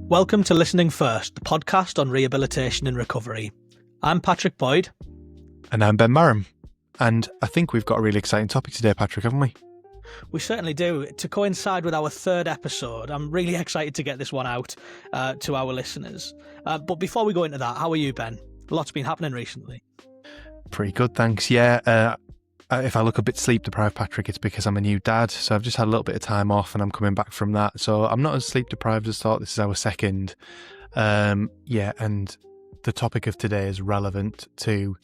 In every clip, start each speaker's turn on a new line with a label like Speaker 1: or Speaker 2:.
Speaker 1: Welcome to Listening First, the podcast on rehabilitation and recovery. I'm Patrick Boyd.
Speaker 2: And I'm Ben Marram. And I think we've got a really exciting topic today, Patrick, haven't we?
Speaker 1: We certainly do. To coincide with our third episode, I'm really excited to get this one out to our listeners. But before we go into that, how are you, Ben? A lot's been happening recently.
Speaker 2: Pretty good, thanks. Yeah, if I look a bit sleep-deprived, Patrick, it's because I'm a new dad. So I've just had a little bit of time off and I'm coming back from that. So I'm not as sleep-deprived as thought. This is our second. And the topic of today is relevant to,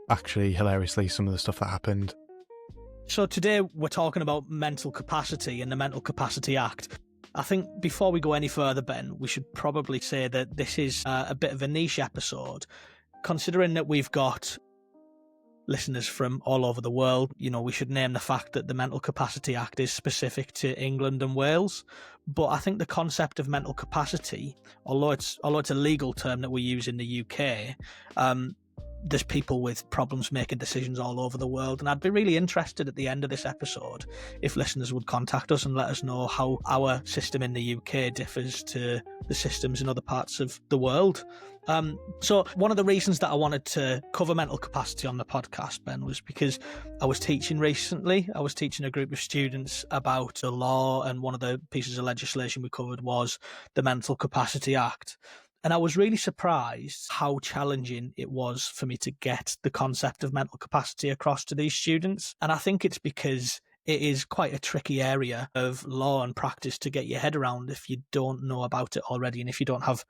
Speaker 2: actually, hilariously, some of the stuff that happened.
Speaker 1: So today we're talking about mental capacity and the Mental Capacity Act. I think before we go any further, Ben, we should probably say that this is a bit of a niche episode, considering that we've got listeners from all over the world. You know, we should name the fact that the Mental Capacity Act is specific to England and Wales. But I think the concept of mental capacity, although it's a legal term that we use in the UK, there's people with problems making decisions all over the world. And I'd be really interested at the end of this episode if listeners would contact us and let us know how our system in the UK differs to the systems in other parts of the world. So one of the reasons that I wanted to cover mental capacity on the podcast, Ben, was because I was teaching recently. I was teaching a group of students about the law, and one of the pieces of legislation we covered was the Mental Capacity Act. And I was really surprised how challenging it was for me to get the concept of mental capacity across to these students. And I think it's because it is quite a tricky area of law and practice to get your head around if you don't know about it already and if you don't have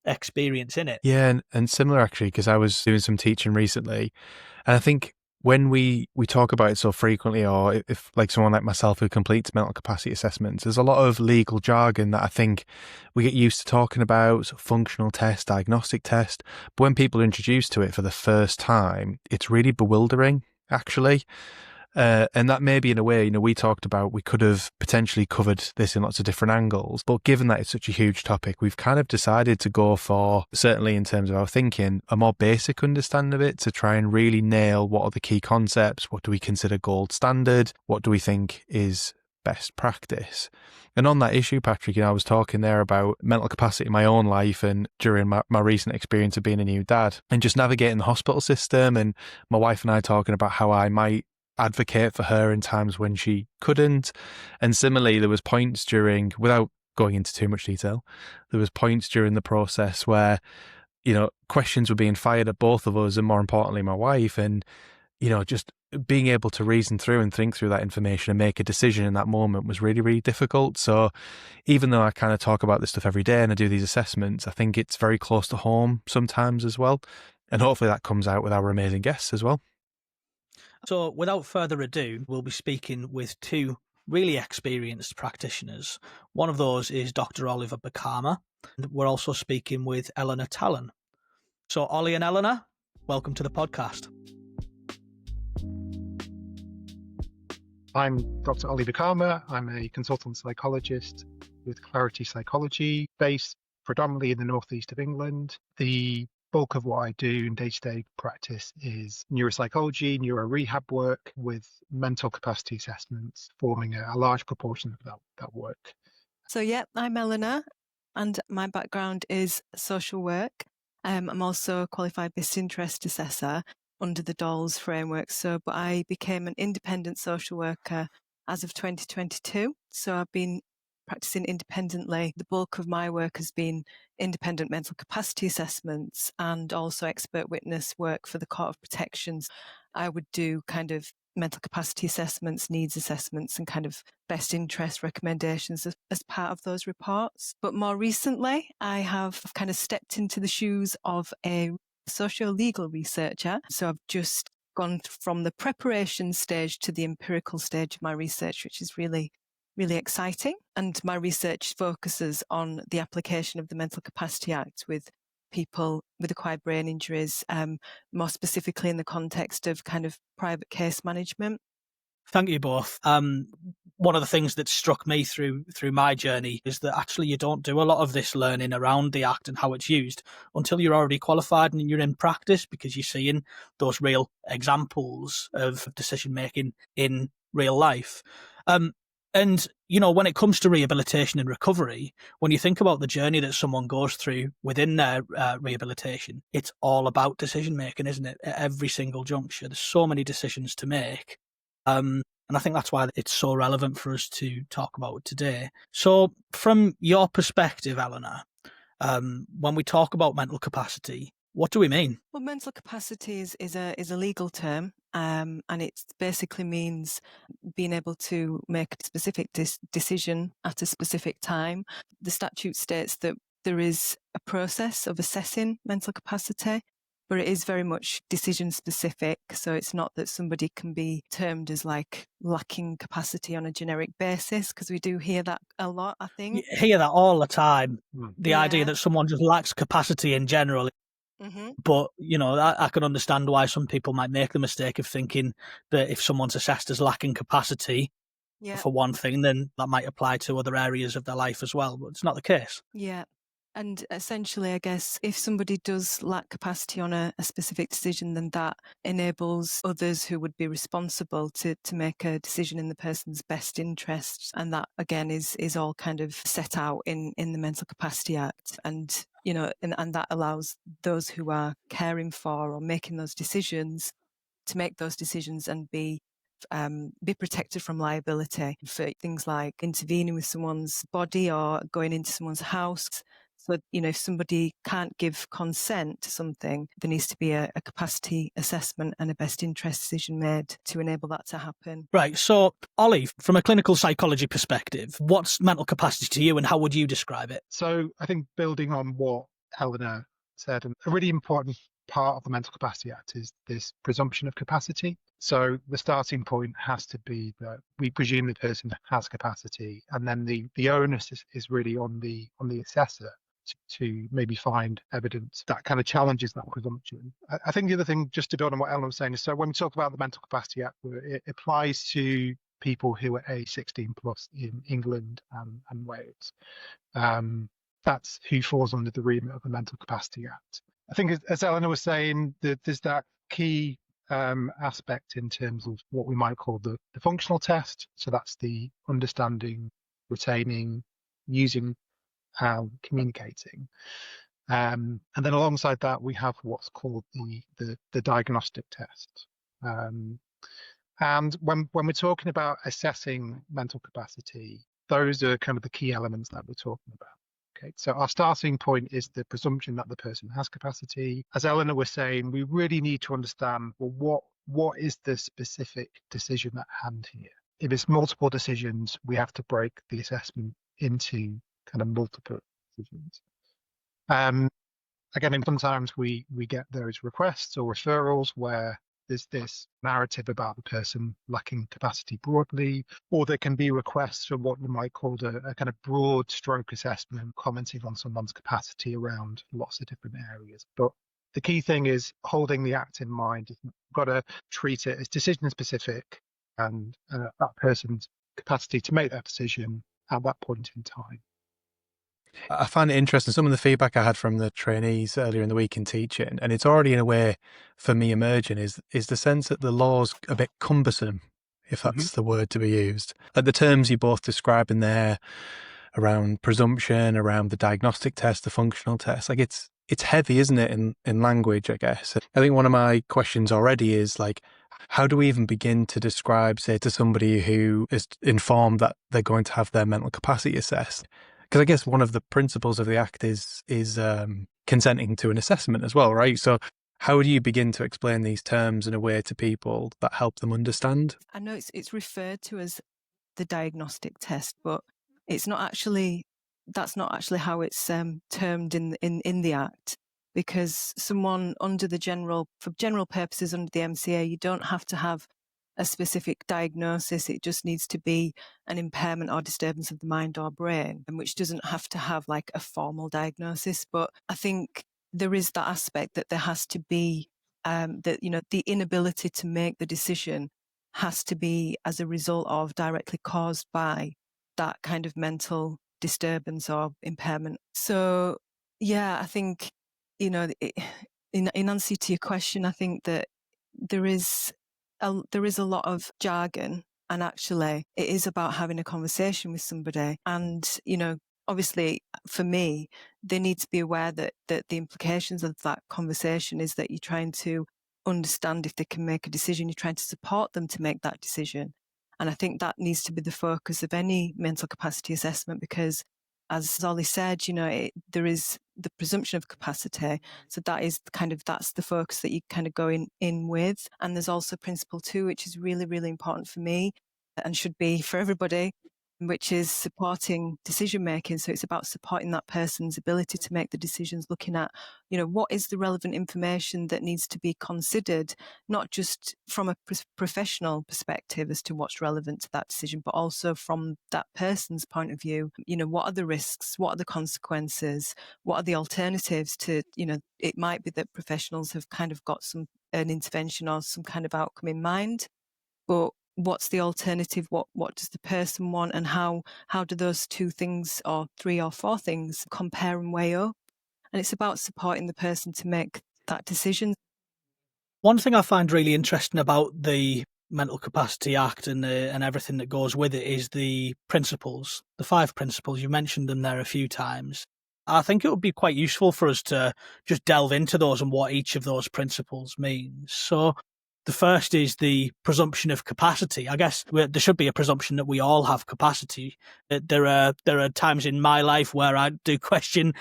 Speaker 1: experience in it.
Speaker 2: Yeah, and similar actually, because I was doing some teaching recently, and I think when we talk about it so frequently, or if like someone like myself who completes mental capacity assessments, there's a lot of legal jargon that I think we get used to talking about, so functional test, diagnostic test, but when people are introduced to it for the first time, it's really bewildering, actually. And that maybe in a way, we talked about, we could have potentially covered this in lots of different angles, but given that it's such a huge topic, we've kind of decided to go for, certainly in terms of our thinking, a more basic understanding of it to try and really nail what are the key concepts, what do we consider gold standard, what do we think is best practice. And on that issue, Patrick, I was talking there about mental capacity in my own life and during my recent experience of being a new dad and just navigating the hospital system, and my wife and I talking about how I might advocate for her in times when she couldn't. And similarly, there was points during, without going into too much detail, there was points during the process where, questions were being fired at both of us and more importantly, my wife. And, just being able to reason through and think through that information and make a decision in that moment was really, really difficult. So even though I kind of talk about this stuff every day and I do these assessments, I think it's very close to home sometimes as well. And hopefully that comes out with our amazing guests as well.
Speaker 1: So without further ado, we'll be speaking with two really experienced practitioners. One of those is Dr. Oli Bekarma, and we're also speaking with Eleanor Tallon. So Oli and Eleanor, welcome to the podcast.
Speaker 3: I'm Dr. Oli Bekarma. I'm a consultant psychologist with Clarity Psychology, based predominantly in the northeast of England. The bulk of what I do in day-to-day practice is neuropsychology, neuro rehab work, with mental capacity assessments forming a large proportion of that work.
Speaker 4: So I'm Eleanor, and my background is social work. I'm also a qualified best interest assessor under the DOLS framework. But I became an independent social worker as of 2022. So I've been practicing independently. The bulk of my work has been independent mental capacity assessments and also expert witness work for the Court of Protections. I would do kind of mental capacity assessments, needs assessments, and kind of best interest recommendations as part of those reports. But more recently, I have kind of stepped into the shoes of a socio-legal researcher. So I've just gone from the preparation stage to the empirical stage of my research, which is really exciting. And my research focuses on the application of the Mental Capacity Act with people with acquired brain injuries, more specifically in the context of kind of private case management.
Speaker 1: Thank you both. One of the things that struck me through my journey is that actually you don't do a lot of this learning around the Act and how it's used until you're already qualified and you're in practice, because you're seeing those real examples of decision making in real life. And, when it comes to rehabilitation and recovery, when you think about the journey that someone goes through within their rehabilitation, it's all about decision making, isn't it? At every single juncture, there's so many decisions to make. And I think that's why it's so relevant for us to talk about today. So from your perspective, Eleanor, when we talk about mental capacity, what do we mean?
Speaker 4: Well, mental capacity is a legal term, and it basically means being able to make a specific decision at a specific time. The statute states that there is a process of assessing mental capacity, but it is very much decision specific. So it's not that somebody can be termed as like lacking capacity on a generic basis, because we do hear that a lot, I think.
Speaker 1: You hear that all the time. The idea
Speaker 4: Yeah.
Speaker 1: that someone just lacks capacity in general.
Speaker 4: Mm-hmm.
Speaker 1: But, I can understand why some people might make the mistake of thinking that if someone's assessed as lacking capacity
Speaker 4: Yeah.
Speaker 1: for one thing, then that might apply to other areas of their life as well. But it's not the case.
Speaker 4: Yeah. And essentially, I guess, if somebody does lack capacity on a specific decision, then that enables others who would be responsible to make a decision in the person's best interests. And that, again, is all kind of set out in the Mental Capacity Act. And, and that allows those who are caring for or making those decisions to make those decisions and be protected from liability for things like intervening with someone's body or going into someone's house. So, if somebody can't give consent to something, there needs to be a capacity assessment and a best interest decision made to enable that to happen.
Speaker 1: Right. So, Oli, from a clinical psychology perspective, what's mental capacity to you and how would you describe it?
Speaker 3: So I think building on what Eleanor said, and a really important part of the Mental Capacity Act is this presumption of capacity. So the starting point has to be that we presume the person has capacity, and then the onus is really on the assessor to maybe find evidence that kind of challenges that presumption. I think the other thing, just to build on what Eleanor was saying, is so when we talk about the Mental Capacity Act, it applies to people who are age 16 plus in England and Wales. That's who falls under the remit of the Mental Capacity Act. I think, as Eleanor was saying, there's that key aspect in terms of what we might call the functional test. So that's the understanding, retaining, using, communicating. And then alongside that, we have what's called the diagnostic test. And when we're talking about assessing mental capacity, those are kind of the key elements that we're talking about. Okay, so our starting point is the presumption that the person has capacity. As Eleanor was saying, we really need to understand, well, what is the specific decision at hand here? If it's multiple decisions, we have to break the assessment into kind of multiple decisions. Again, sometimes we get those requests or referrals where there's this narrative about the person lacking capacity broadly, or there can be requests for what we might call a kind of broad stroke assessment, commenting on someone's capacity around lots of different areas. But the key thing is holding the act in mind. You've got to treat it as decision specific and that person's capacity to make that decision at that point in time.
Speaker 2: I find it interesting. Some of the feedback I had from the trainees earlier in the week in teaching, and it's already in a way for me emerging, is the sense that the law's a bit cumbersome, if that's the word to be used. Like the terms you both described in there around presumption, around the diagnostic test, the functional test, like it's heavy, isn't it, in language, I guess. I think one of my questions already is like, how do we even begin to describe, say, to somebody who is informed that they're going to have their mental capacity assessed? Because I guess one of the principles of the Act is consenting to an assessment as well, right? So how do you begin to explain these terms in a way to people that help them understand?
Speaker 4: I know it's referred to as the diagnostic test, but that's not actually how it's termed in the Act, because someone for general purposes under the MCA, you don't have to have a specific diagnosis. It just needs to be an impairment or disturbance of the mind or brain, and which doesn't have to have like a formal diagnosis. But I think there is that aspect that there has to be the inability to make the decision has to be as a result of directly caused by that kind of mental disturbance or impairment. So yeah, I think in answer to your question, I think that there is a lot of jargon And actually, it is about having a conversation with somebody. And, obviously, for me, they need to be aware that the implications of that conversation is that you're trying to understand if they can make a decision. You're trying to support them to make that decision. And I think that needs to be the focus of any mental capacity assessment, because, as Oli said, there is the presumption of capacity. So that's the focus that you kind of go in with. And there's also principle 2, which is really, really important for me and should be for everybody, which is supporting decision making. So it's about supporting that person's ability to make the decisions, looking at, what is the relevant information that needs to be considered, not just from a professional perspective as to what's relevant to that decision, but also from that person's point of view. What are the risks? What are the consequences? What are the alternatives to, it might be that professionals have kind of got an intervention or some kind of outcome in mind, but what's the alternative? What does the person want, and how do those 2 things or 3 or 4 things compare and weigh up? And it's about supporting the person to make that decision.
Speaker 1: One thing I find really interesting about the Mental Capacity Act and everything that goes with it is the principles, the 5 principles. You mentioned them there a few times. I think it would be quite useful for us to just delve into those and what each of those principles means. So the first is the presumption of capacity. I guess there should be a presumption that we all have capacity. There are times in my life where I do question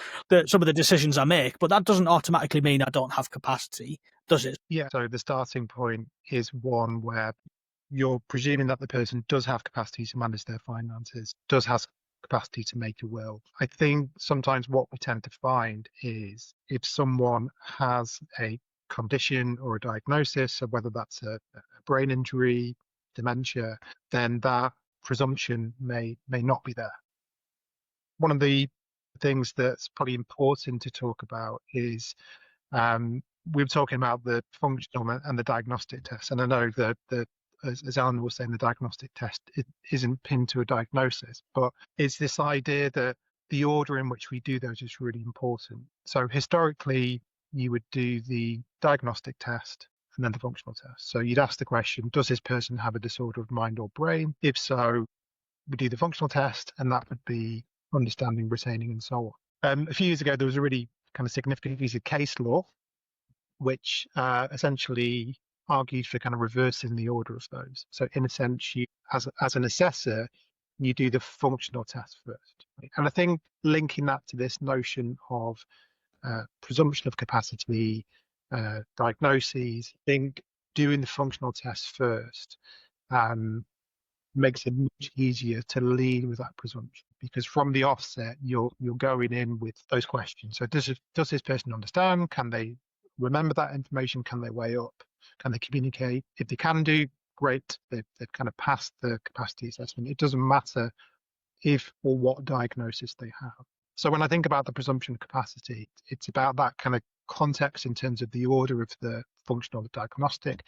Speaker 1: some of the decisions I make, but that doesn't automatically mean I don't have capacity, does it?
Speaker 3: Yeah. So the starting point is one where you're presuming that the person does have capacity to manage their finances, does have capacity to make a will. I think sometimes what we tend to find is if someone has a condition or a diagnosis, so whether that's a brain injury, dementia, then that presumption may not be there. One of the things that's probably important to talk about is we were talking about the functional and the diagnostic test, and I know that as Eleanor was saying, the diagnostic test isn't pinned to a diagnosis, but it's this idea that the order in which we do those is really important. So historically, you would do the diagnostic test and then the functional test. So you'd ask the question, does this person have a disorder of mind or brain? If so, we do the functional test, and that would be understanding, retaining, and so on. A few years ago, there was a really kind of significant piece of case law, which essentially argued for kind of reversing the order of those. So in a sense, you, as an assessor, you do the functional test first. Right? And I think linking that to this notion of presumption of capacity, diagnoses, I think doing the functional test first makes it much easier to lead with that presumption, because from the offset you're going in with those questions. So does this person understand? Can they remember that information? Can they weigh up? Can they communicate? If they can do, great, they've kind of passed the capacity assessment. It doesn't matter if or what diagnosis they have. So when I think about the presumption of capacity, it's about that kind of context in terms of the order of the functional diagnostic,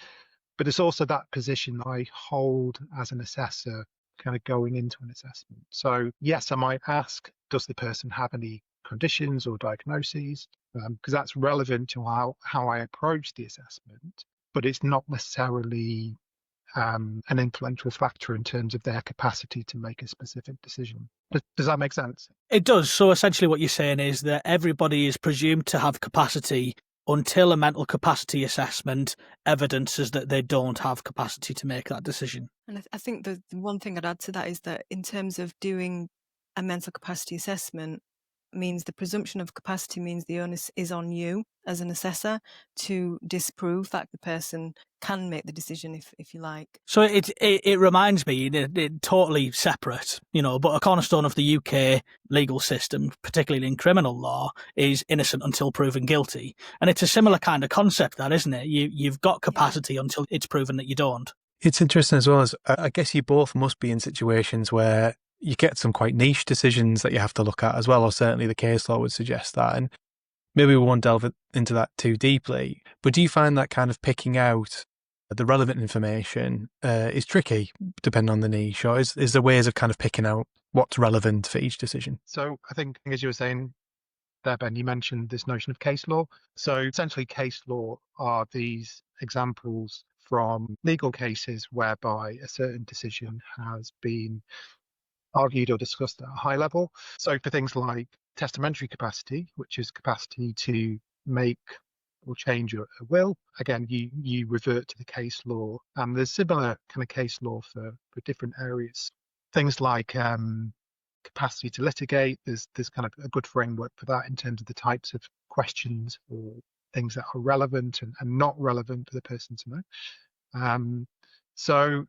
Speaker 3: but it's also that position I hold as an assessor kind of going into an assessment. So yes, I might ask, does the person have any conditions or diagnoses? Because that's relevant to how I approach the assessment, but it's not necessarily an influential factor in terms of their capacity to make a specific decision. Does that make sense?
Speaker 1: It does. So essentially what you're saying is that everybody is presumed to have capacity until a mental capacity assessment evidences that they don't have capacity to make that decision.
Speaker 4: And I think the one thing I'd add to that is that in terms of doing a mental capacity assessment, means the presumption of capacity means the onus is on you as an assessor to disprove that the person can make the decision, if you like.
Speaker 1: So it reminds me, it totally separate, but a cornerstone of the UK legal system, particularly in criminal law, is innocent until proven guilty. And it's a similar kind of concept, that, isn't it? You've got capacity until it's proven that you don't.
Speaker 2: It's interesting as well, as I guess you both must be in situations where you get some quite niche decisions that you have to look at as well, or certainly the case law would suggest that. And maybe we won't delve into that too deeply, but do you find that kind of picking out the relevant information is tricky depending on the niche, or is there ways of kind of picking out what's relevant for each decision?
Speaker 3: So I think, as you were saying there, Ben, you mentioned this notion of case law. So essentially case law are these examples from legal cases whereby a certain decision has been argued or discussed at a high level. So for things like testamentary capacity, which is capacity to make or change a will, again, you revert to the case law, and there's similar kind of case law for different areas. Things like capacity to litigate, there's kind of a good framework for that in terms of the types of questions or things that are relevant and not relevant for the person to know. So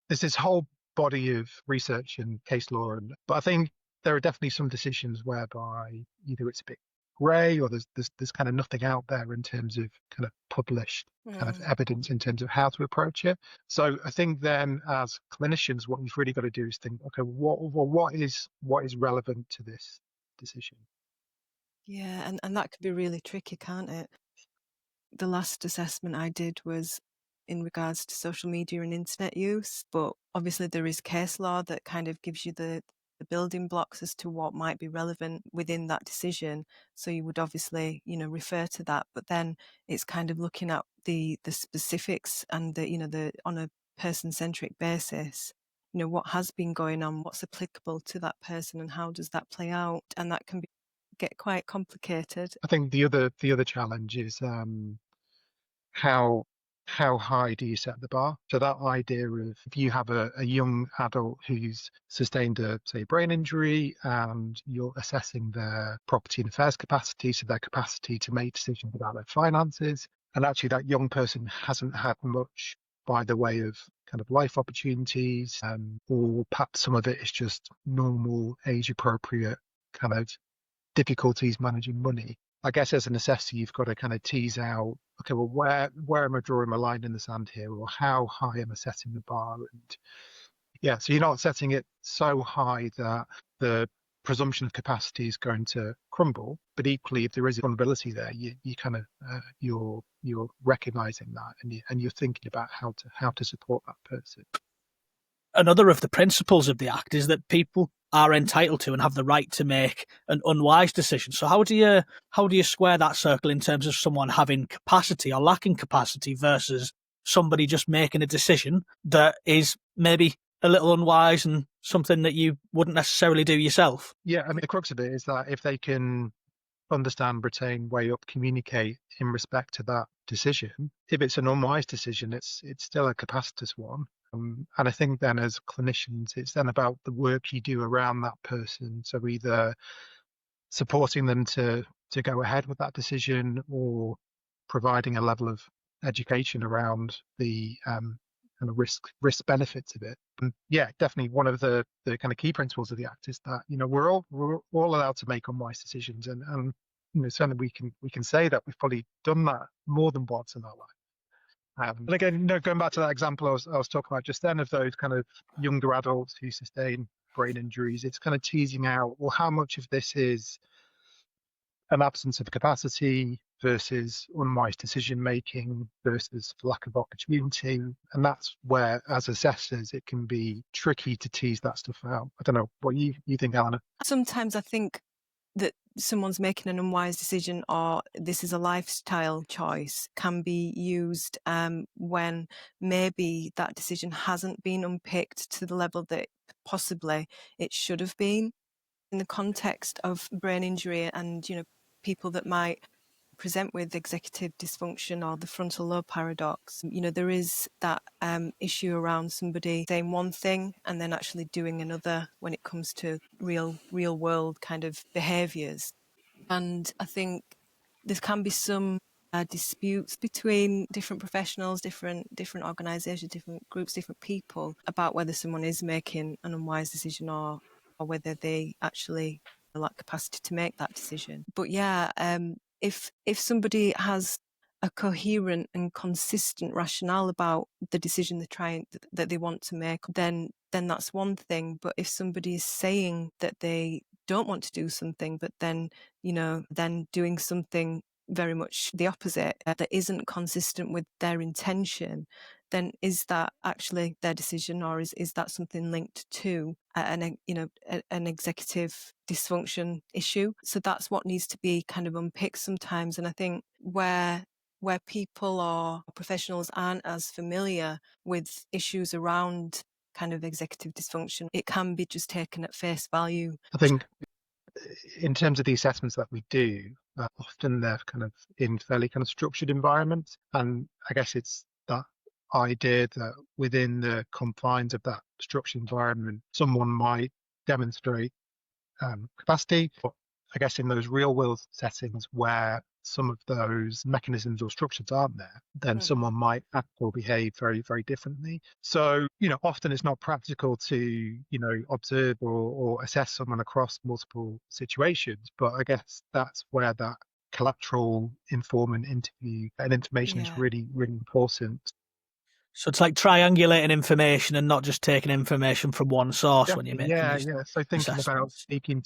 Speaker 3: there's this whole body of research and case law, but I think there are definitely some decisions whereby either it's a bit grey or there's kind of nothing out there in terms of kind of published kind of evidence in terms of how to approach it. So I think then as clinicians, what we've really got to do is think, okay, what is relevant to this decision?
Speaker 4: Yeah, and that could be really tricky, can't it? The last assessment I did was in regards to social media and internet use, but obviously there is case law that kind of gives you the building blocks as to what might be relevant within that decision. So you would obviously, refer to that, but then it's kind of looking at the specifics and the on a person-centric basis, what has been going on, what's applicable to that person, and how does that play out, and that can get quite complicated.
Speaker 3: I think the other challenge is how high do you set the bar? So that idea of if you have a young adult who's sustained a brain injury and you're assessing their property and affairs capacity, so their capacity to make decisions about their finances, and actually that young person hasn't had much by the way of kind of life opportunities, or perhaps some of it is just normal age appropriate kind of difficulties managing money. I guess as an assessor, you've got to kind of tease out, okay, well, where am I drawing my line in the sand here, or how high am I setting the bar? And yeah, so you're not setting it so high that the presumption of capacity is going to crumble, but equally, if there is a vulnerability there, you kind of you're recognizing that, and you're thinking about how to support that person.
Speaker 1: Another of the principles of the Act is that people are entitled to and have the right to make an unwise decision. So how do you square that circle in terms of someone having capacity or lacking capacity versus somebody just making a decision that is maybe a little unwise and something that you wouldn't necessarily do yourself?
Speaker 3: Yeah, I mean, the crux of it is that if they can understand, retain, weigh up, communicate in respect to that decision, if it's an unwise decision, it's still a capacitous one. And I think then as clinicians, it's then about the work you do around that person. So either supporting them to go ahead with that decision or providing a level of education around the kind of risk benefits of it. And yeah, definitely one of the kind of key principles of the Act is that, we're all allowed to make unwise decisions, and certainly we can say that we've probably done that more than once in our life. And again, going back to that example I was talking about just then of those kind of younger adults who sustain brain injuries, it's kind of teasing out, well, how much of this is an absence of capacity versus unwise decision making versus lack of opportunity. And that's where, as assessors, it can be tricky to tease that stuff out. I don't know what you think, Eleanor.
Speaker 4: Sometimes I think that someone's making an unwise decision or this is a lifestyle choice can be used when maybe that decision hasn't been unpicked to the level that possibly it should have been. In the context of brain injury and, people that might present with executive dysfunction or the frontal lobe paradox, there is that issue around somebody saying one thing and then actually doing another when it comes to real world kind of behaviours. And I think there can be some disputes between different professionals, different organisations, different groups, different people about whether someone is making an unwise decision or whether they actually lack capacity to make that decision. But yeah, if somebody has a coherent and consistent rationale about the decision that they want to make, then that's one thing. But if somebody is saying that they don't want to do something, but then doing something very much the opposite that isn't consistent with their intention, then is that actually their decision, or is that something linked to an executive dysfunction issue? So that's what needs to be kind of unpicked sometimes. And I think where where people or professionals aren't as familiar with issues around kind of executive dysfunction, it can be just taken at face value.
Speaker 3: I think in terms of the assessments that we do, often they're kind of in fairly kind of structured environments. And I guess it's that idea that within the confines of that structured environment, someone might demonstrate capacity. But I guess in those real world settings where some of those mechanisms or structures aren't there, then someone might act or behave very, very differently. So, often it's not practical to, observe or assess someone across multiple situations. But I guess that's where that collateral informant interview and information is really, really important.
Speaker 1: So it's like triangulating information and not just taking information from one source when you're making these
Speaker 3: So thinking about
Speaker 1: assessments.
Speaker 3: speaking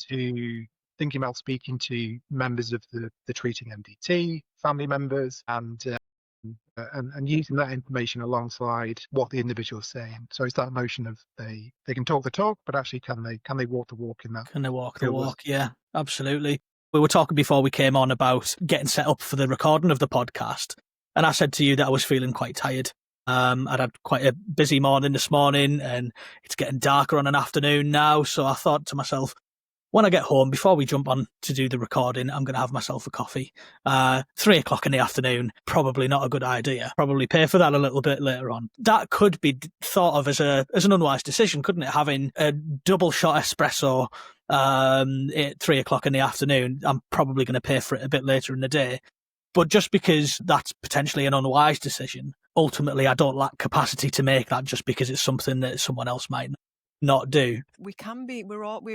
Speaker 3: to members of the treating MDT, family members, and using that information alongside what the individual is saying. So it's that notion of they can talk the talk, but actually can they walk the walk in that?
Speaker 1: Can they walk the walk? Yeah, absolutely. We were talking before we came on about getting set up for the recording of the podcast, and I said to you that I was feeling quite tired. I'd had quite a busy morning this morning, and it's getting darker on an afternoon now. So I thought to myself, when I get home, before we jump on to do the recording, I'm going to have myself a coffee. 3 o'clock in the afternoon, probably not a good idea. Probably pay for that a little bit later on. That could be thought of as an unwise decision, couldn't it? Having a double shot espresso at 3 o'clock in the afternoon, I'm probably going to pay for it a bit later in the day. But just because that's potentially an unwise decision, ultimately I don't lack capacity to make that just because it's something that someone else might not do.
Speaker 4: We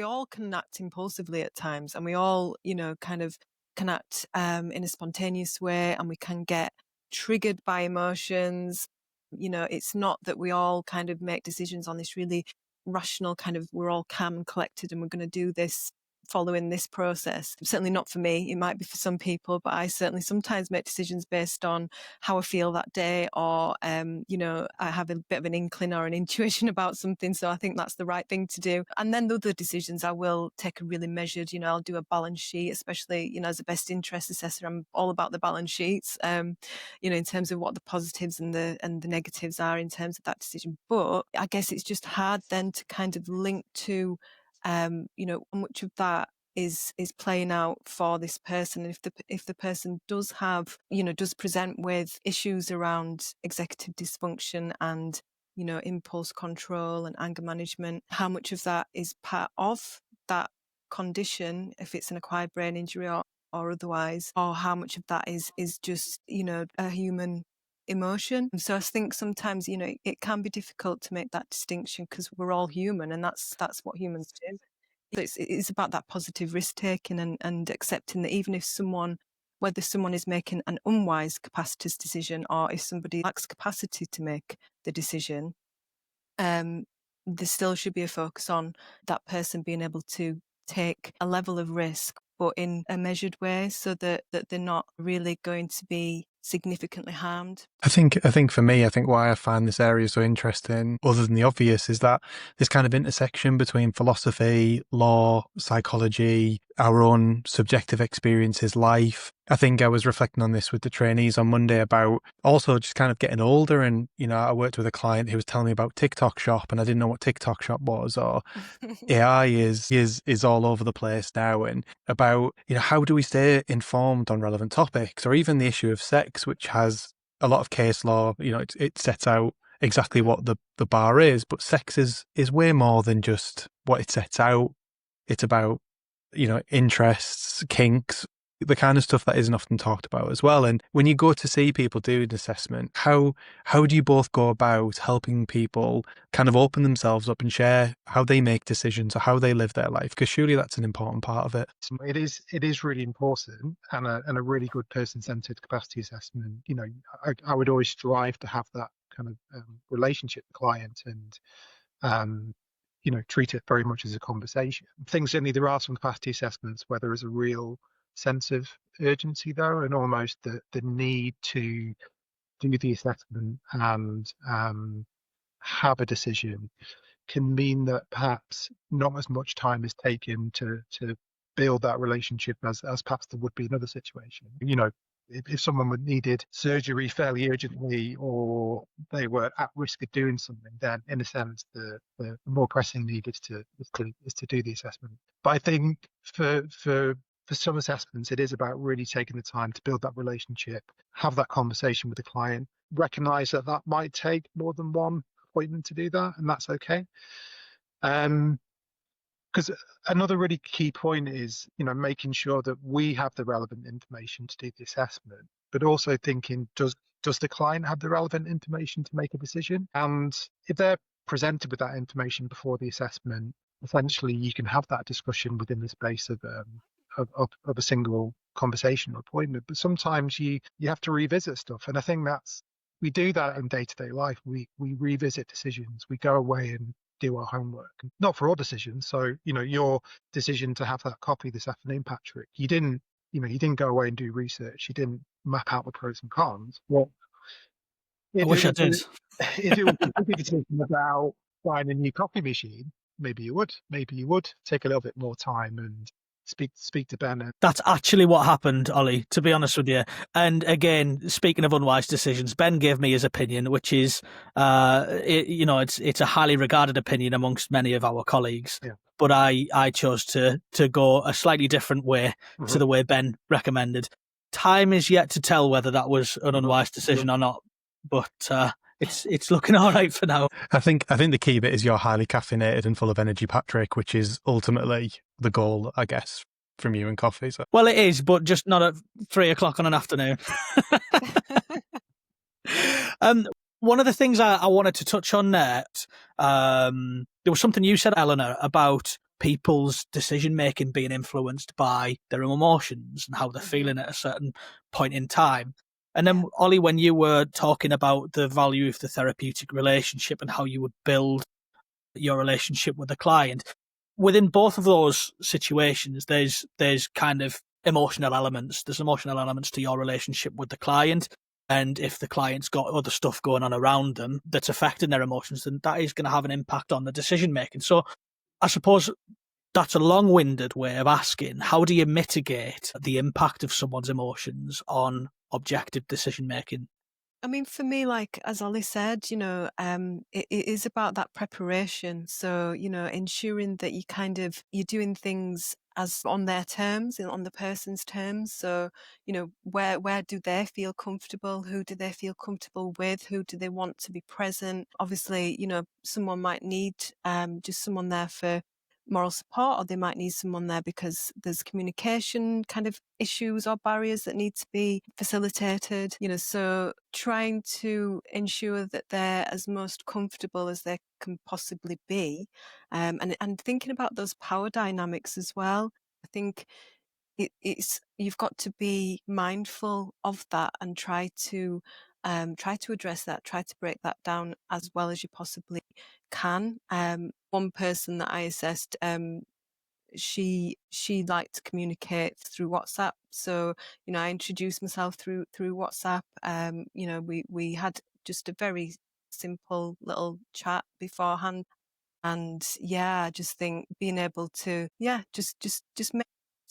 Speaker 4: all can act impulsively at times, and we all, kind of can act in a spontaneous way, and we can get triggered by emotions. It's not that we all kind of make decisions on this really rational kind of, we're all calm and collected and we're going to do this following this process. Certainly not for me. It might be for some people, but I certainly sometimes make decisions based on how I feel that day, or I have a bit of an inkling or an intuition about something, so I think that's the right thing to do. And then the other decisions I will take a really measured, I'll do a balance sheet, especially, as a best interest assessor, I'm all about the balance sheets, in terms of what the positives and the negatives are in terms of that decision. But I guess it's just hard then to kind of link to how much of that is playing out for this person. And if the person does have, does present with issues around executive dysfunction and, impulse control and anger management, how much of that is part of that condition, if it's an acquired brain injury or otherwise, or how much of that is just, a human emotion. So I think sometimes, it can be difficult to make that distinction because we're all human, and that's what humans do. So it's about that positive risk taking and accepting that even if whether someone is making an unwise capacitous decision or if somebody lacks capacity to make the decision, there still should be a focus on that person being able to take a level of risk, but in a measured way, so that they're not really going to be significantly harmed.
Speaker 2: I think for me, why I find this area so interesting, other than the obvious, is that this kind of intersection between philosophy, law, psychology, our own subjective experiences, life. I think I was reflecting on this with the trainees on Monday about also just kind of getting older. And, I worked with a client who was telling me about TikTok Shop, and I didn't know what TikTok Shop was, or AI is all over the place now, and about, how do we stay informed on relevant topics, or even the issue of sex, which has a lot of case law. It sets out exactly what the bar is, but sex is way more than just what it sets out. It's about, interests, kinks, the kind of stuff that isn't often talked about as well. And when you go to see people do an assessment, how do you both go about helping people kind of open themselves up and share how they make decisions or how they live their life? Because surely that's an important part of it.
Speaker 3: It is really important, and a really good person-centered capacity assessment. I would always strive to have that kind of relationship with the client and treat it very much as a conversation. Certainly there are some capacity assessments where there is a real sense of urgency, though, and almost the need to do the assessment and have a decision can mean that perhaps not as much time is taken to build that relationship as perhaps there would be in other situation. if someone needed surgery fairly urgently or they were at risk of doing something, then in a sense the more pressing need is to do the assessment. But I think for some assessments, it is about really taking the time to build that relationship, have that conversation with the client, recognize that that might take more than one appointment to do that, and that's okay. Because another really key point is, making sure that we have the relevant information to do the assessment, but also thinking, does the client have the relevant information to make a decision? And if they're presented with that information before the assessment, essentially you can have that discussion within the space of a single conversation or appointment. But sometimes you have to revisit stuff, and I think we do that in day-to-day life. We revisit decisions. We go away and do our homework, not for all decisions. So, your decision to have that copy this afternoon, Patrick, you didn't go away and do research. You didn't map out the pros and cons. Well,
Speaker 1: I wish I did.
Speaker 3: If it was a decision about buying a new coffee machine, maybe you would take a little bit more time and speak to Ben.
Speaker 1: That's actually what happened, Ollie, to be honest with you. And again, speaking of unwise decisions, Ben gave me his opinion, which is, it's a highly regarded opinion amongst many of our colleagues.
Speaker 3: Yeah.
Speaker 1: But I chose to go a slightly different way to the way Ben recommended. Time is yet to tell whether that was an unwise decision or not, but it's looking all right for now.
Speaker 2: I think the key bit is you're highly caffeinated and full of energy, Patrick, which is ultimately the goal, I guess, from you and coffee. So.
Speaker 1: Well, it is, but just not at 3:00 on an afternoon. One of the things I wanted to touch on there was something you said, Eleanor, about people's decision-making being influenced by their emotions and how they're feeling at a certain point in time. And then, Ollie, when you were talking about the value of the therapeutic relationship and how you would build your relationship with the client, within both of those situations, there's kind of emotional elements. There's emotional elements to your relationship with the client. And if the client's got other stuff going on around them that's affecting their emotions, then that is going to have an impact on the decision making. So I suppose that's a long-winded way of asking, how do you mitigate the impact of someone's emotions on objective decision making?
Speaker 4: I mean, for me, like as Ollie said, it is about that preparation. So, ensuring that you're doing things as on their terms and on the person's terms. So, where do they feel comfortable? Who do they feel comfortable with? Who do they want to be present? Obviously, someone might need just someone there for moral support, or they might need someone there because there's communication kind of issues or barriers that need to be facilitated, so trying to ensure that they're as most comfortable as they can possibly be, and thinking about those power dynamics as well. I think it's you've got to be mindful of that and try to address that, try to break that down as well as you possibly can. One person that I assessed, she liked to communicate through WhatsApp, so I introduced myself through WhatsApp. We had just a very simple little chat beforehand, and I just think being able to just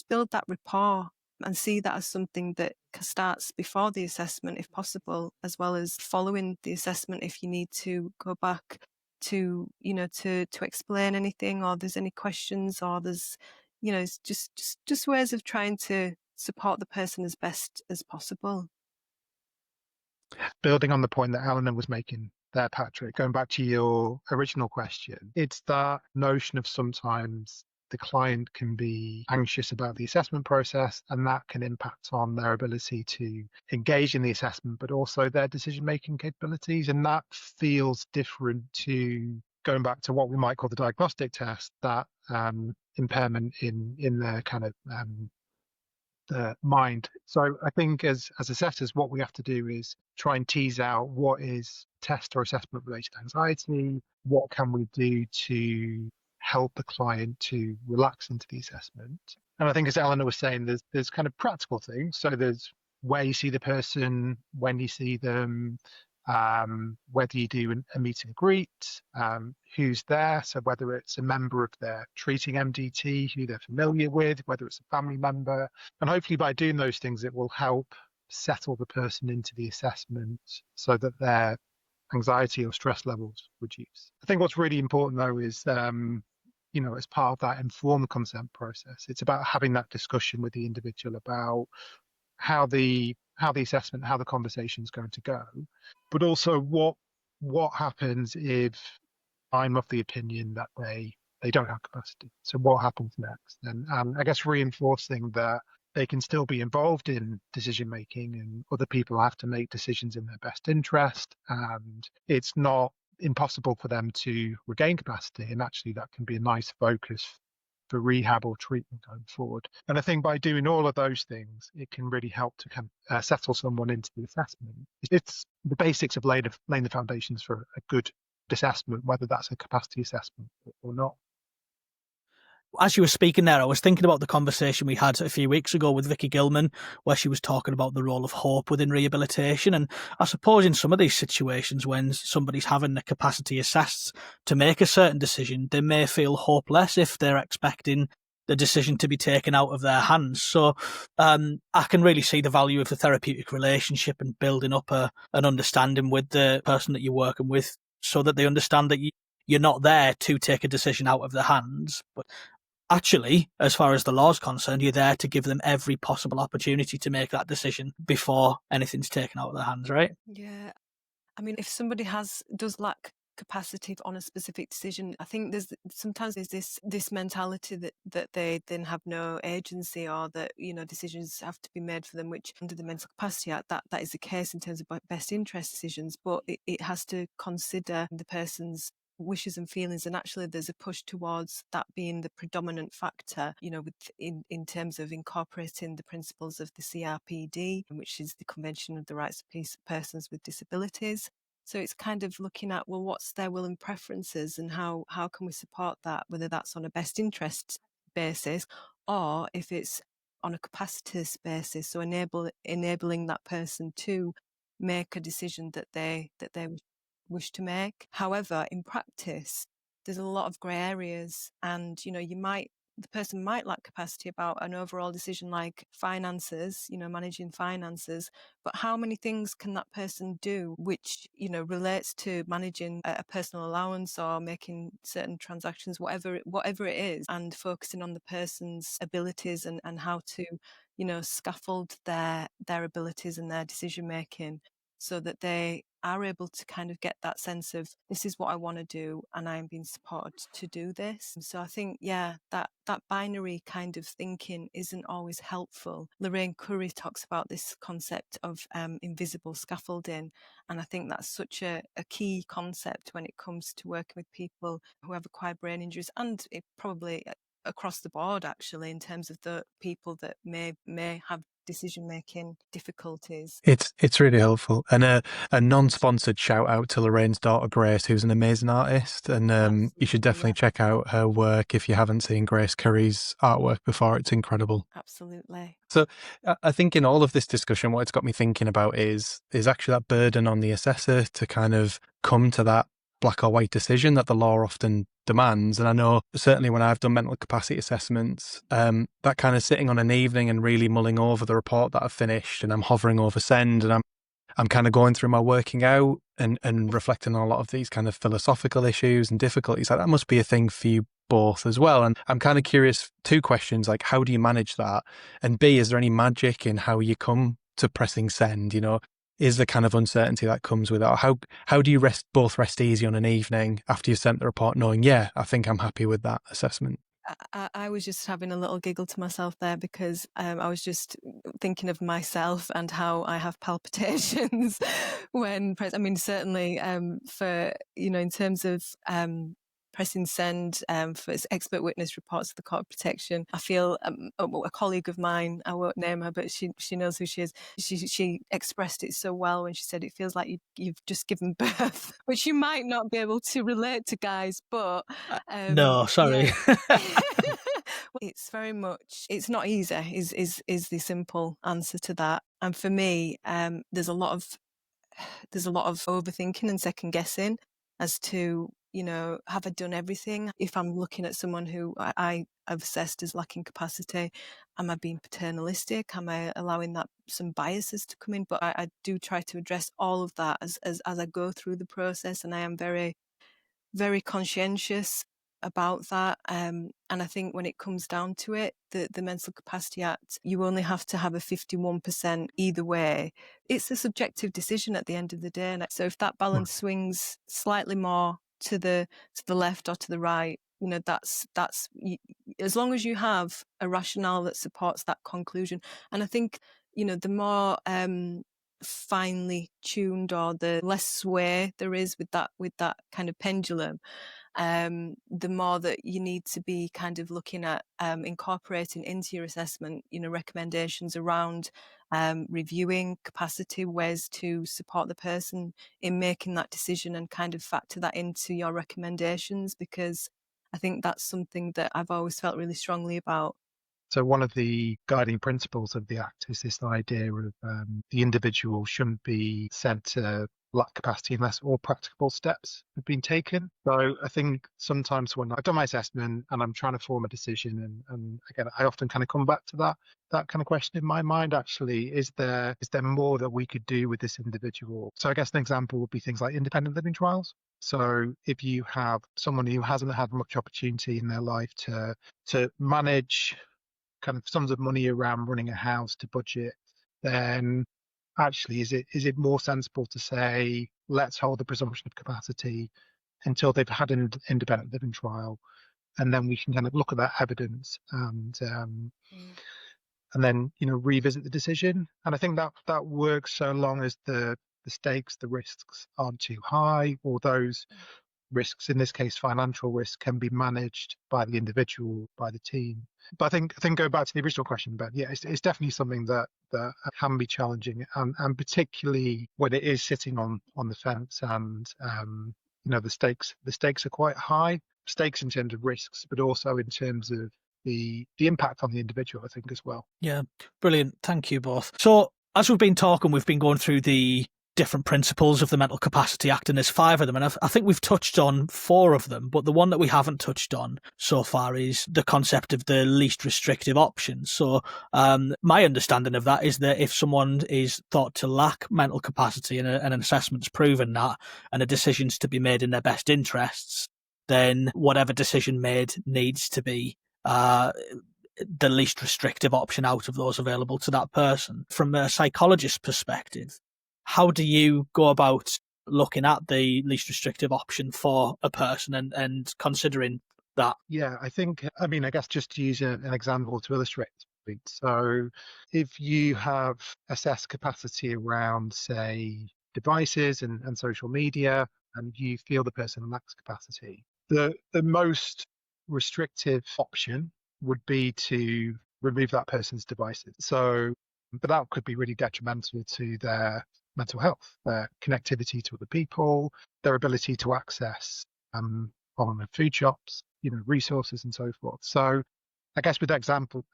Speaker 4: build that rapport and see that as something that starts before the assessment if possible, as well as following the assessment if you need to go back to to explain anything, or there's any questions, or there's it's just ways of trying to support the person as best as possible.
Speaker 3: Building on the point that Eleanor was making there, Patrick, going back to your original question, it's that notion of sometimes the client can be anxious about the assessment process, and that can impact on their ability to engage in the assessment, but also their decision-making capabilities. And that feels different to, going back to what we might call the diagnostic test, that impairment in their kind of mind. So I think as assessors, what we have to do is try and tease out what is test or assessment related anxiety, what can we do to help the client to relax into the assessment. And I think, as Eleanor was saying, there's kind of practical things. So there's where you see the person, when you see them, whether you do a meet and greet, who's there. So whether it's a member of their treating MDT who they're familiar with, whether it's a family member. And hopefully by doing those things, it will help settle the person into the assessment so that their anxiety or stress levels reduce. I think what's really important though is, as part of that informed consent process, it's about having that discussion with the individual about how the assessment, how the conversation is going to go, but also what happens if I'm of the opinion that they don't have capacity. So what happens next? And I guess reinforcing that they can still be involved in decision making, and other people have to make decisions in their best interest, and it's not impossible for them to regain capacity, and actually that can be a nice focus for rehab or treatment going forward. And I think by doing all of those things, it can really help to settle someone into the assessment. It's the basics of laying the foundations for a good assessment, whether that's a capacity assessment or not.
Speaker 1: As you were speaking there, I was thinking about the conversation we had a few weeks ago with Vicky Gilman, where she was talking about the role of hope within rehabilitation. And I suppose in some of these situations, when somebody's having the capacity assessed to make a certain decision, they may feel hopeless if they're expecting the decision to be taken out of their hands. So I can really see the value of the therapeutic relationship and building up an understanding with the person that you're working with, so that they understand that you're not there to take a decision out of their hands, but actually, as far as the law's concerned, you're there to give them every possible opportunity to make that decision before anything's taken out of their hands, right?
Speaker 4: Yeah. I mean, if somebody does lack capacity on a specific decision, I think sometimes there's this mentality that they then have no agency, or that, decisions have to be made for them, which under the Mental Capacity Act, that is the case in terms of best interest decisions, but it has to consider the person's wishes and feelings, and actually there's a push towards that being the predominant factor, in terms of incorporating the principles of the CRPD, which is the Convention of the Rights of Persons with Disabilities. So it's kind of looking at, well, what's their will and preferences, and how can we support that, whether that's on a best interest basis or if it's on a capacities basis, so enabling that person to make a decision that they wish to make. However, in practice, there's a lot of grey areas, and the person might lack capacity about an overall decision like finances, managing finances, but how many things can that person do which, relates to managing a personal allowance or making certain transactions, whatever it is, and focusing on the person's abilities and how to, scaffold their abilities and their decision making, so that they are able to kind of get that sense of, this is what I want to do and I'm being supported to do this. So I think, that binary kind of thinking isn't always helpful. Lorraine Curry talks about this concept of invisible scaffolding, and I think that's such a key concept when it comes to working with people who have acquired brain injuries, and it probably across the board actually, in terms of the people that may have decision-making difficulties.
Speaker 2: It's really helpful. And a non-sponsored shout out to Lorraine's daughter Grace, who's an amazing artist, and you should definitely check out her work if you haven't seen Grace Curry's artwork before. It's incredible.
Speaker 4: Absolutely.
Speaker 2: So I think in all of this discussion, what it's got me thinking about is actually that burden on the assessor to kind of come to that black or white decision that the law often demands. And I know certainly when I've done mental capacity assessments, that kind of sitting on an evening and really mulling over the report that I've finished, and I'm hovering over send, and I'm kind of going through my working out and reflecting on a lot of these kind of philosophical issues and difficulties. Like, that must be a thing for you both as well. And I'm kind of curious, two questions, like, how do you manage that? And B, is there any magic in how you come to pressing send? Is the kind of uncertainty that comes with it? Or how do you both rest easy on an evening after you've sent the report, knowing, I think I'm happy with that assessment?
Speaker 4: I was just having a little giggle to myself there, because I was just thinking of myself and how I have palpitations when certainly for, in terms of pressing send for expert witness reports to the Court of Protection. I feel a colleague of mine, I won't name her, but she knows who she is. She expressed it so well when she said it feels like you've just given birth, which you might not be able to relate to, guys, but
Speaker 1: no, sorry.
Speaker 4: Yeah. It's very much, it's not easy is the simple answer to that. And for me, there's a lot of overthinking and second guessing as to have I done everything? If I'm looking at someone who I have assessed as lacking capacity, am I being paternalistic? Am I allowing some biases to come in? But I do try to address all of that as I go through the process, and I am very, very conscientious about that. And I think when it comes down to it, the Mental Capacity Act, you only have to have a 51% either way. It's a subjective decision at the end of the day. And so if that balance swings slightly more to the left or to the right, that's as long as you have a rationale that supports that conclusion. And I think, the more finely tuned or the less sway there is with that kind of pendulum, the more that you need to be kind of looking at incorporating into your assessment, recommendations around reviewing capacity, ways to support the person in making that decision, and kind of factor that into your recommendations, because I think that's something that I've always felt really strongly about.
Speaker 3: So one of the guiding principles of the Act is this idea of the individual shouldn't be sent to lack capacity unless all practicable steps have been taken. So I think sometimes when I've done my assessment and I'm trying to form a decision, and again, I often kind of come back to that kind of question in my mind, actually, is there more that we could do with this individual? So I guess an example would be things like independent living trials. So if you have someone who hasn't had much opportunity in their life to manage kind of sums of money around running a house to budget, then actually is it more sensible to say, let's hold the presumption of capacity until they've had an independent living trial, and then we can kind of look at that evidence and then revisit the decision. And I think that works so long as the stakes, the risks aren't too high, or those risks, in this case financial risk, can be managed by the individual, by the team. But I think go back to the original question, but yeah, it's definitely something that can be challenging, and particularly when it is sitting on the fence, and the stakes are quite high. Stakes in terms of risks, but also in terms of the impact on the individual, I think, as well.
Speaker 1: Yeah, brilliant. Thank you both. So as we've been talking, we've been going through the different principles of the Mental Capacity Act, and there's 5 of them, and I think we've touched on 4 of them, but the one that we haven't touched on so far is the concept of the least restrictive option. So my understanding of that is that if someone is thought to lack mental capacity and an assessment's proven that, and a decision's to be made in their best interests, then whatever decision made needs to be the least restrictive option out of those available to that person. From a psychologist's perspective, how do you go about looking at the least restrictive option for a person and considering that?
Speaker 3: Yeah, I guess just to use an example to illustrate this point. So if you have assessed capacity around, say, devices and social media, and you feel the person lacks capacity, the most restrictive option would be to remove that person's devices. But that could be really detrimental to their mental health, their connectivity to other people, their ability to access online food shops, resources and so forth. So I guess with that example,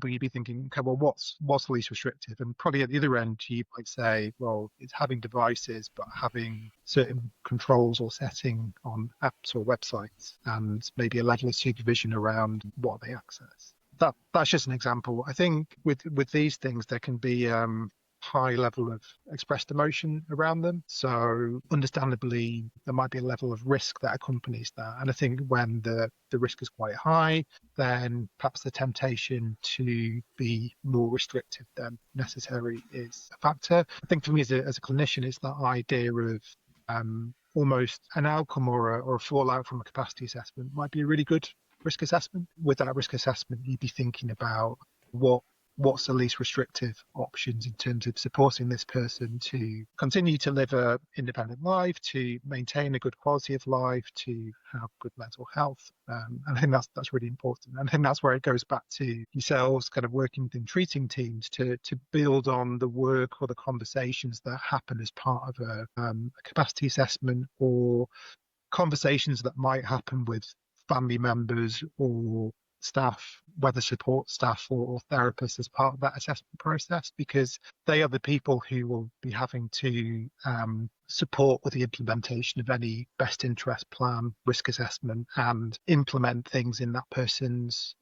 Speaker 3: you'd be thinking, okay, well, what's least restrictive? And probably at the other end, you might say, well, it's having devices, but having certain controls or setting on apps or websites, and maybe a level of supervision around what they access. That's just an example. I think with these things, there can be high level of expressed emotion around them. So understandably, there might be a level of risk that accompanies that. And I think when the risk is quite high, then perhaps the temptation to be more restrictive than necessary is a factor. I think for me as a clinician, it's that idea of almost an outcome or a fallout from a capacity assessment might be a really good risk assessment. With that risk assessment, you'd be thinking about what's the least restrictive options in terms of supporting this person to continue to live an independent life, to maintain a good quality of life, to have good mental health. And I think that's really important. And I think that's where it goes back to yourselves kind of working within treating teams to build on the work or the conversations that happen as part of a capacity assessment, or conversations that might happen with family members or staff, whether support staff or therapists, as part of that assessment process, because they are the people who will be having to support with the implementation of any best interest plan, risk assessment, and implement things in that person's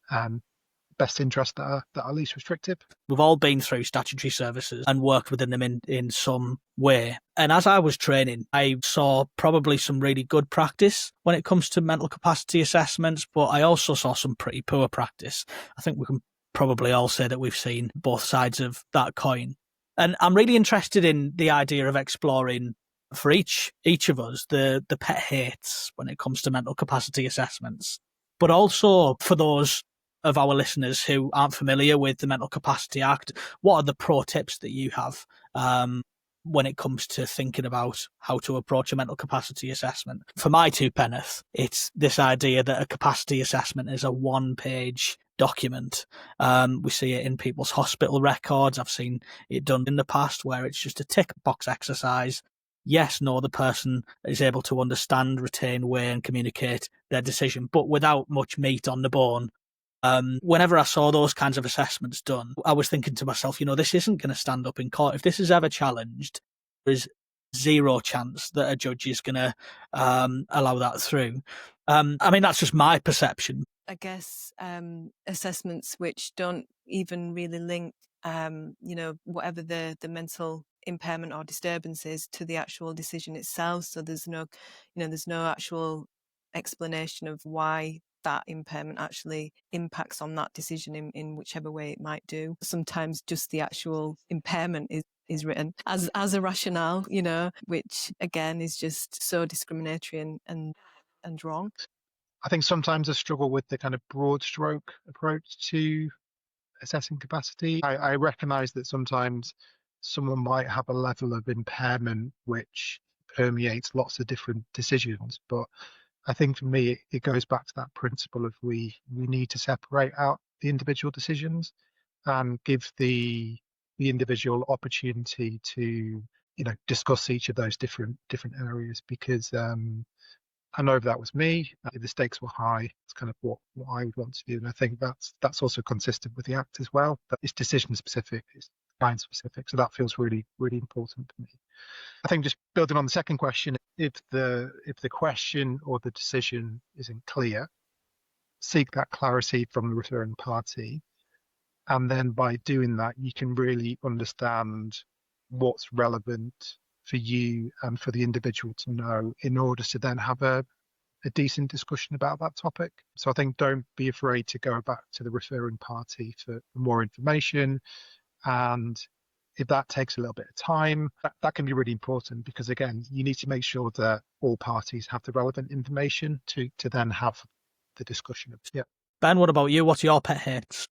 Speaker 3: best interest that are least restrictive.
Speaker 1: We've all been through statutory services and worked within them in some way. And as I was training, I saw probably some really good practice when it comes to mental capacity assessments, but I also saw some pretty poor practice. I think we can probably all say that we've seen both sides of that coin. And I'm really interested in the idea of exploring for each of us the pet hates when it comes to mental capacity assessments, but also for those of our listeners who aren't familiar with the Mental Capacity Act, what are the pro tips that you have when it comes to thinking about how to approach a mental capacity assessment? For my two penneth, it's this idea that a capacity assessment is a one-page document. We see it in people's hospital records. I've seen it done in the past where it's just a tick box exercise. Yes, no, the person is able to understand, retain, weigh and communicate their decision, but without much meat on the bone. Whenever I saw those kinds of assessments done, I was thinking to myself, this isn't going to stand up in court. If this is ever challenged, there's zero chance that a judge is going to allow that through. That's just my perception.
Speaker 4: I guess assessments which don't even really link, whatever the mental impairment or disturbance is to the actual decision itself. So there's no actual explanation of why that impairment actually impacts on that decision in whichever way it might do. Sometimes just the actual impairment is written as a rationale, which again is just so discriminatory and wrong.
Speaker 3: I think sometimes I struggle with the kind of broad stroke approach to assessing capacity. I recognise that sometimes someone might have a level of impairment which permeates lots of different decisions, but I think for me, it goes back to that principle of we need to separate out the individual decisions and give the individual opportunity to discuss each of those different areas, because I know if that was me, if the stakes were high, it's kind of what I would want to do, and I think that's also consistent with the Act as well. That it's decision specific, it's client specific, so that feels really, really important to me. I think just building on the second question, if the question or the decision isn't clear, seek that clarity from the referring party, and then by doing that, you can really understand what's relevant for you and for the individual to know in order to then have a decent discussion about that topic. So I think don't be afraid to go back to the referring party for more information, and if that takes a little bit of time, that can be really important, because again, you need to make sure that all parties have the relevant information to then have the discussion. Yeah.
Speaker 1: Ben, what about you? What's your pet hates?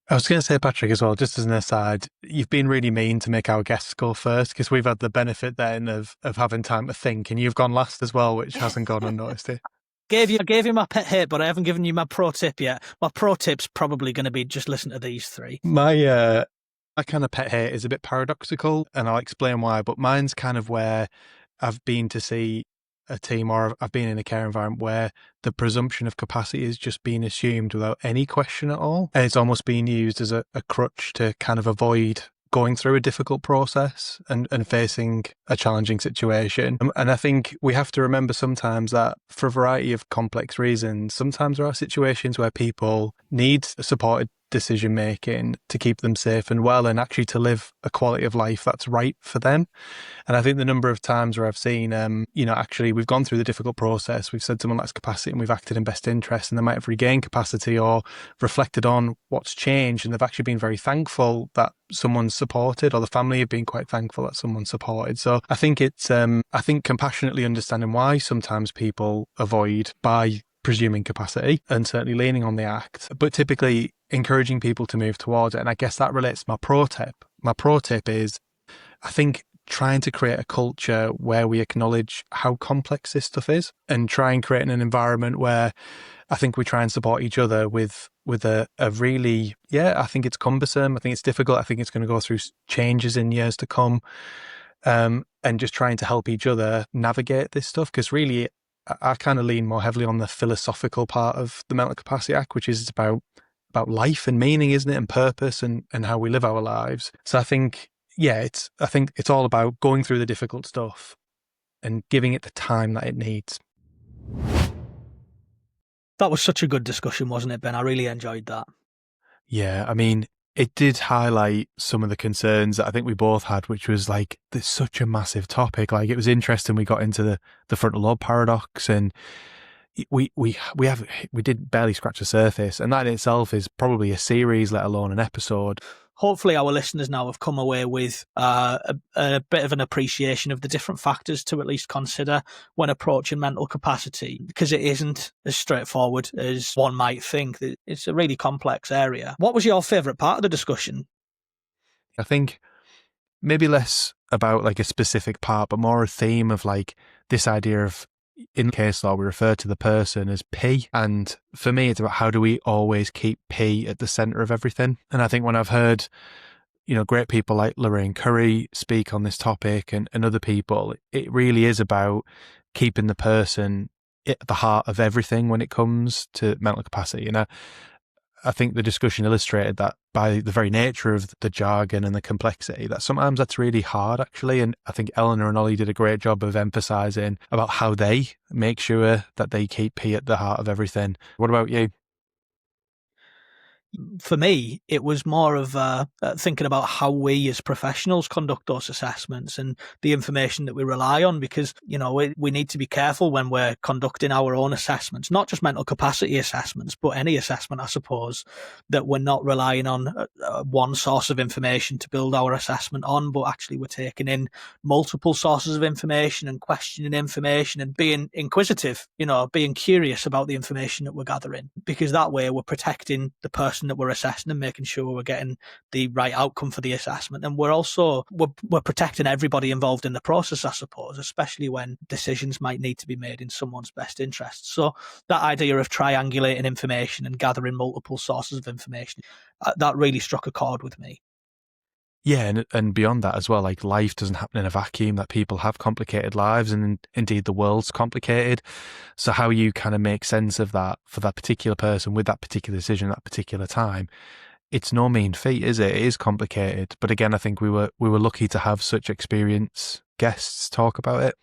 Speaker 2: I was going to say, Patrick, as well, just as an aside, you've been really mean to make our guests go first, because we've had the benefit then of having time to think, and you've gone last as well, which hasn't gone unnoticed here.
Speaker 1: I gave you my pet hate, but I haven't given you my pro tip yet. My pro tip's probably going to be just listen to these three.
Speaker 2: My kind of pet hate is a bit paradoxical, and I'll explain why, but mine's kind of where I've been to see a team, or I've been in a care environment where the presumption of capacity is just being assumed without any question at all. And it's almost being used as a crutch to kind of avoid going through a difficult process and facing a challenging situation. And I think we have to remember sometimes that for a variety of complex reasons, sometimes there are situations where people need supported decision making to keep them safe and well, and actually to live a quality of life that's right for them. And I think the number of times where I've seen, actually we've gone through the difficult process, we've said someone lacks capacity and we've acted in best interest, and they might have regained capacity or reflected on what's changed, and they've actually been very thankful that someone's supported, or the family have been quite thankful that someone's supported. So I think it's, compassionately understanding why sometimes people avoid by presuming capacity and certainly leaning on the Act, but typically encouraging people to move towards it. And I guess that relates to my pro tip. My pro tip is, I think, trying to create a culture where we acknowledge how complex this stuff is, and try and create an environment where I think we try and support each other with a really, I think it's cumbersome. I think it's difficult. I think it's going to go through changes in years to come. And just trying to help each other navigate this stuff, because really I kind of lean more heavily on the philosophical part of the Mental Capacity Act, which is about life and meaning, isn't it, and purpose and how we live our lives. So I think, I think it's all about going through the difficult stuff and giving it the time that it needs.
Speaker 1: That was such a good discussion, wasn't it, Ben? I really enjoyed that.
Speaker 2: Yeah, I mean, it did highlight some of the concerns that I think we both had, which was like, there's such a massive topic. Like, it was interesting. We got into the frontal lobe paradox, and we did barely scratch the surface, and that in itself is probably a series, let alone an episode.
Speaker 1: Hopefully our listeners now have come away with a bit of an appreciation of the different factors to at least consider when approaching mental capacity, because it isn't as straightforward as one might think. It's a really complex area. What was your favourite part of the discussion?
Speaker 2: I think maybe less about like a specific part, but more a theme of like this idea of, in case law, we refer to the person as P. And for me, it's about how do we always keep P at the centre of everything. And I think when I've heard, great people like Lorraine Curry speak on this topic and other people, it really is about keeping the person at the heart of everything when it comes to mental capacity. And I think the discussion illustrated that by the very nature of the jargon and the complexity, that sometimes that's really hard, actually. And I think Eleanor and Oli did a great job of emphasising about how they make sure that they keep P at the heart of everything. What about you?
Speaker 1: For me, it was more of thinking about how we as professionals conduct those assessments and the information that we rely on, because, we need to be careful when we're conducting our own assessments, not just mental capacity assessments, but any assessment, I suppose, that we're not relying on one source of information to build our assessment on, but actually we're taking in multiple sources of information and questioning information and being inquisitive, being curious about the information that we're gathering, because that way we're protecting the person that we're assessing and making sure we're getting the right outcome for the assessment. And we're also we're protecting everybody involved in the process, I suppose, especially when decisions might need to be made in someone's best interest. So that idea of triangulating information and gathering multiple sources of information, that really struck a chord with me.
Speaker 2: Yeah, and beyond that as well, like, life doesn't happen in a vacuum, that people have complicated lives, and indeed the world's complicated. So how you kind of make sense of that for that particular person with that particular decision at that particular time, it's no mean feat, is it? It is complicated. But again, I think we were lucky to have such experienced guests talk about it.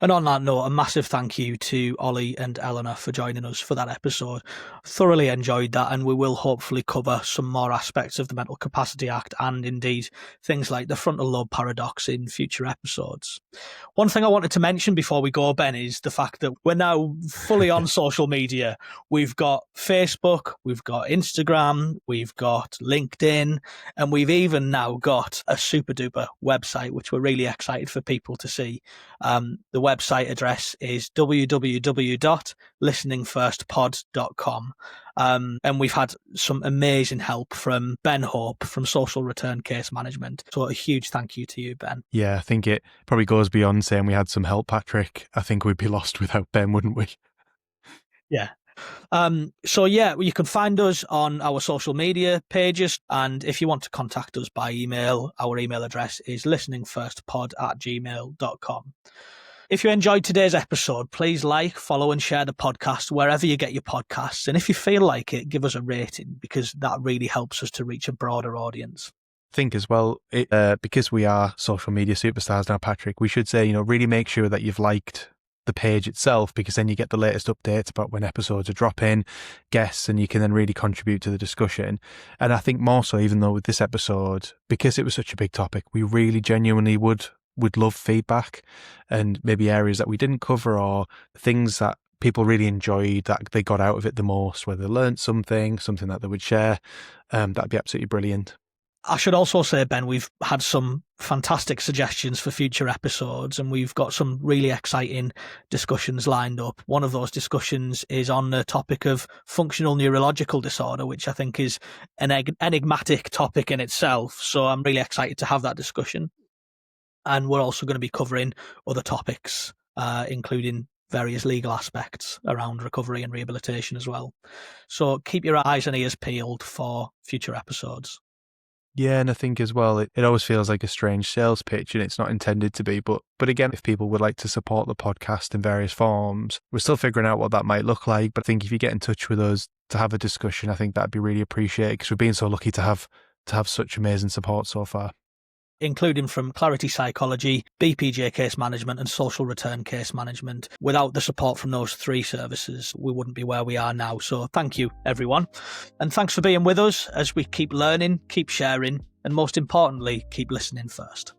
Speaker 1: And on that note, a massive thank you to Oli and Eleanor for joining us for that episode. Thoroughly enjoyed that, and we will hopefully cover some more aspects of the Mental Capacity Act and indeed things like the frontal lobe paradox in future episodes. One thing I wanted to mention before we go, Ben, is the fact that we're now fully on social media. We've got Facebook, we've got Instagram, we've got LinkedIn, and we've even now got a super duper website, which we're really excited for people to see. The website address is www.listeningfirstpod.com. And we've had some amazing help from Ben Hope from Social Return Case Management. So a huge thank you to you, Ben.
Speaker 2: Yeah, I think it probably goes beyond saying we had some help, Patrick. I think we'd be lost without Ben, wouldn't we?
Speaker 1: Yeah. So yeah, you can find us on our social media pages, and if you want to contact us by email, our email address is listeningfirstpod@gmail.com. If you enjoyed today's episode, please like, follow and share the podcast wherever you get your podcasts. And if you feel like it, give us a rating, because that really helps us to reach a broader audience.
Speaker 2: I think as well, because we are social media superstars now, Patrick, we should say, really make sure that you've liked the page itself, because then you get the latest updates about when episodes are dropping, guests, and you can then really contribute to the discussion. And I think more so, even though with this episode, because it was such a big topic, we really genuinely would love feedback, and maybe areas that we didn't cover or things that people really enjoyed that they got out of it the most, where they learned something that they would share. That'd be absolutely brilliant.
Speaker 1: I should also say, Ben, we've had some fantastic suggestions for future episodes, and we've got some really exciting discussions lined up. One of those discussions is on the topic of functional neurological disorder, which I think is an enigmatic topic in itself. So I'm really excited to have that discussion. And we're also going to be covering other topics, including various legal aspects around recovery and rehabilitation as well. So keep your eyes and ears peeled for future episodes.
Speaker 2: Yeah, and I think as well, it always feels like a strange sales pitch, and it's not intended to be. But again, if people would like to support the podcast in various forms, we're still figuring out what that might look like. But I think if you get in touch with us to have a discussion, I think that'd be really appreciated, because we've been so lucky to have such amazing support so far,
Speaker 1: including from Clarity Psychology, BPJ Case Management and Social Return Case Management. Without the support from those three services, we wouldn't be where we are now. So thank you, everyone. And thanks for being with us as we keep learning, keep sharing, and most importantly, keep listening first.